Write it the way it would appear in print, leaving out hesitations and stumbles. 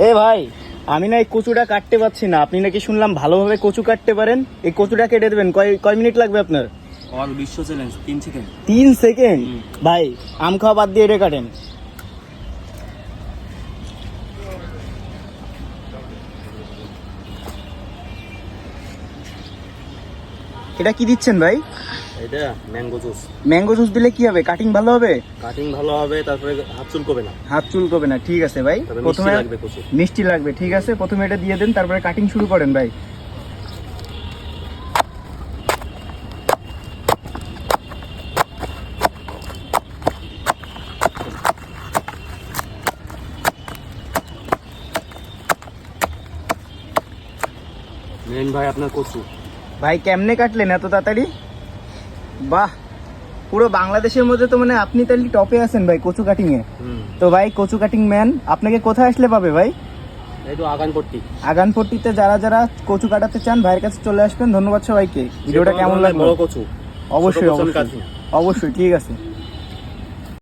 এ ভাই, আমি না এই কচুটা কাটতে পারছি না, আপনি নাকি শুনলাম ভালোভাবে কচু কাটতে পারেন। এই কচুটা কেটে দেবেন, কয় মিনিট লাগবে আপনার? और বিশ্ব চ্যালেঞ্জ 3 সেকেন্ড। 3 সেকেন্ড? ভাই আম খাওয়া বাদ দিয়ে এটা কাটেন। এটা কি দিচ্ছেন ভাই? এটা ম্যাঙ্গো জুস। ম্যাঙ্গো জুস দিলে কি হবে? কাটিং ভালো হবে? কাটিং ভালো হবে, তারপরে হাত চুলকবে না। হাত চুলকবে না, ঠিক আছে ভাই। তবে প্রথমে মিষ্টি লাগবে প্রচুর। মিষ্টি লাগবে, ঠিক আছে। প্রথমে এটা দিয়ে দেন, তারপরে কাটিং শুরু করেন ভাই। মেন ভাই আপনার কচু। ভাই কেমনে কাটলেন এত তাড়াতাড়ি? বাহ, পুরো বাংলাদেশের মধ্যে তো মানে আপনি তাহলে টপে আছেন ভাই কচু কাটিং এ। তো ভাই কচু কাটিং ম্যান, আপনাকে কোথায় আসলে পাবে ভাই? এই তো আগানপট্টি। আগানপট্টিতে যারা যারা কচু কাটাতে চান ভাইয়ের কাছে চলে আসবেন। ধন্যবাদ সবাইকে। ভিডিওটা কেমন লাগলো? বড় কচু অবশ্যই ছোট কচু আমি অবশ্যই কাটি না। অবশ্যই, ঠিক আছে।